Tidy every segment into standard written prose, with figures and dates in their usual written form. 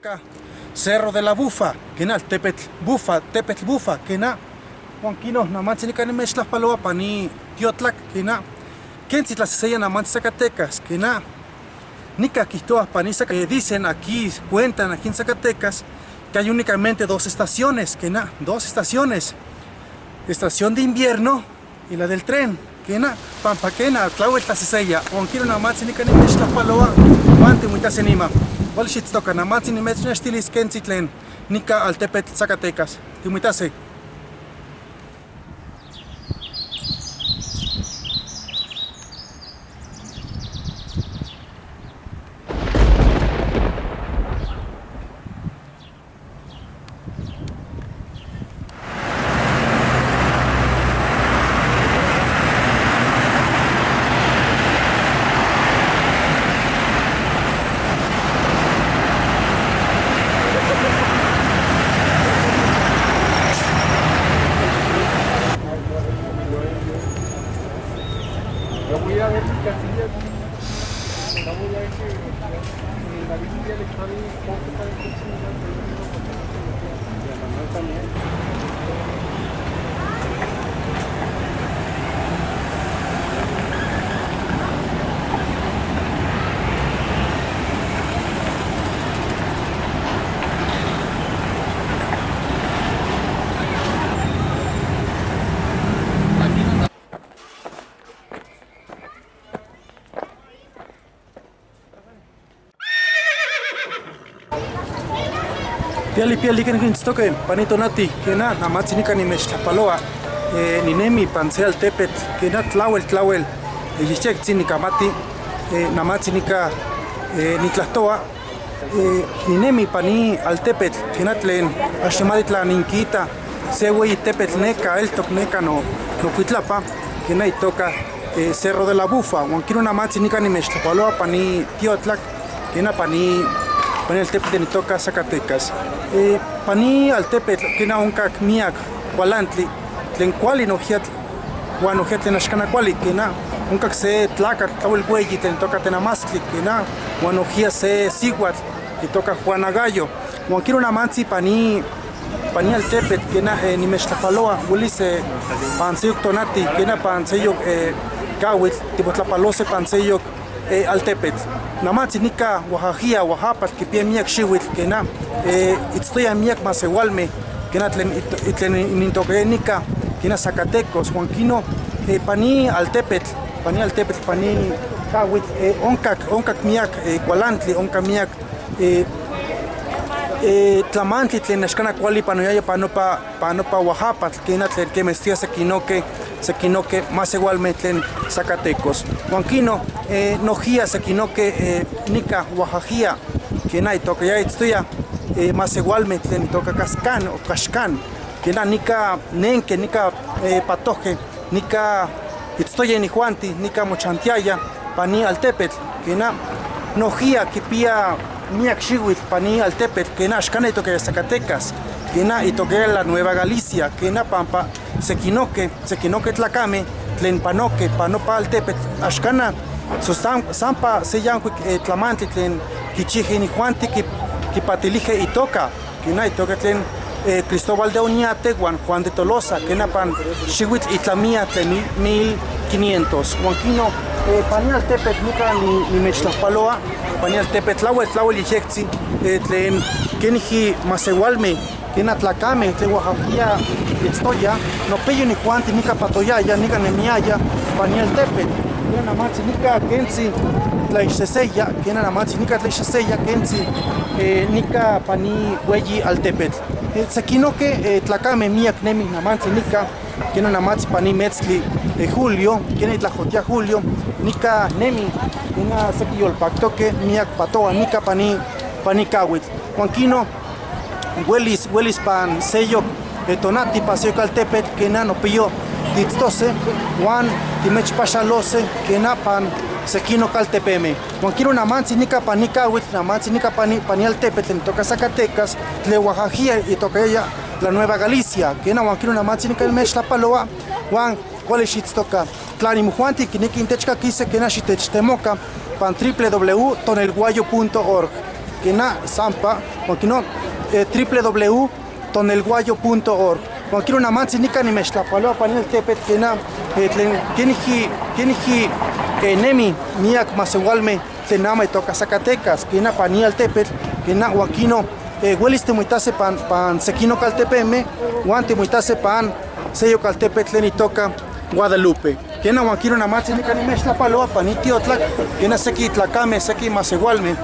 Nica Cerro de la Bufa, que na Tepetl Bufa, que na Juanquino, namantzin ni mechlas paloa pani Tiotlac, que na Kentzit la seya namantzin Zacatecas, que na Nica Quitoas panisa que dicen aquí, cuentan aquí en Zacatecas que hay únicamente dos estaciones, que na, dos estaciones, estación de invierno y la del tren, que na, pampaquena, clavo esta seya, Juanquino namantzin ni mechlas paloa, pante muy tasenima. Walshits toca namantzin ni mechlas tilis kentzitlen, Nica Altepetl Zacatecas, timuitase. Yo voy a ver mi casilla, voy a ver que en la Biblia le está bien poco para el cochino, y a Manuel también. Piali ken toque panito nati que na namatzinica ni mechtlapaloa ninemi pansel tepet que na tlawel yichek tzini mati namatzinica nitlahtoa ninemi pani al tepet que na tlen axemaditla ninkita se güey tepet neka el tok neka no kuitlapa que na itoka Cerro de la Bufa huanquino namatzinica ni mechtlapaloa pani Tiotlac que na pani el tepet de nitoka Zacatecas. Pani al tepet que na unkak miak kualantli tlen kuali nojiat huan nojiat tlen axkana kuali que na unkak se tlakat tlawel güeyi tlen toka tenamastli que na huan nojia se siguatl que toka Juanagallo huan kiro namantzi pani al tepet que na nimechtlapaloa ulis panseyok tonati que na panseyok kawitl tipotlapalose panseyok al tepet namatzi nika Oaxaquia Oaxapat que pie miak xiwitl que na itztoya miak masewalme que na tlen nintoque nika que na Zacatecos Juanquino pani al tepet pani kawitl onkak miak kualantli onka miak tlamantli tlen axkana kuali panoyaya panopa Oaxapat que na tlen kemestia sekinoke masewalme tlen Zacatecos Juanquino nojia sekinoke nika Oaxaquia que na itokaya itztoya masewalme tlen toka Cascan o Caxcan que na nika nenke nika patoje nika itztoya nijuanti nika mochantiaya pani altepetl que na nojia kipia miak xiwitl pani altepetl que na axkana itokaya Zacatecas que na itokaya la Nueva Galicia que na pampa sekinoke tlakame tlen panopa altepetl axkana so sampa se yankuik tlamantli tlen kichije nijuanti kipatilije itoka que na itoka tlen Cristóbal de Oñate Juan de Tolosa que na pan xiwitl itlamia tlen 1500 Juanquino pani altepetl nika ni mechtlapaloa pani altepetl tlawel yejektzin tlen keniji masewalme kena tlakame tlen Oaxaquia itztoya nopeyo nijuanti nika patoyaya nika nemiaya pani altepetl kena namatzi nika kentzi tlaixseseya kena namatzi nika tlaixseseya kentzi nika pani güeyi altepetl sekinoke tlakame miak nemi namatzi nika kena namatzi pani metzli Julio kena itlajotia Julio nika nemi kena sekiyolpaktoke miak patoa nika pani kawitl Juanquino huelis pan sello tonati paseo caltepet que na nopiyo titztose Juan timechpachalose que na pan sekino caltepeme Juanquino namanzi nika panikawitl namanzi nika pani altepet en toca Zacatecas le Oaxaquia y toca ella la Nueva Galicia que na Juanquino namanzi nika el mechlapaloa Juan cuál toca clarimujuanti que nika intechka quise que na xitechtemoca pan www.tonelguayo.org kena sampa, wakino www.tonelguayo.org. Wakino na manzi nika ni meshlapalo panel tepet kena keniji nemi miak masewalme tenama y toca Zacatecas, kena panial tepet, kena wakino huelis temuitase pan sequino caltepeme, guante muitase pan sello caltepet len y toca Guadalupe. Kena wakino na manzi nika ni meshlapalo paniti otlak, kena seki tlacame seki masewalme,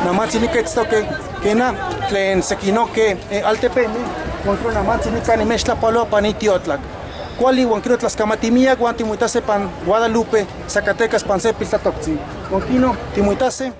na manzi nika etstoke kena tlen sequino que altepeme, wakino na manzi nika ni meshlapalo paniti otlak. Kuali wankino tlascamatimia guanti muitase pan Guadalupe, Zacatecas pan sepil tatokzi. Wankino timuitase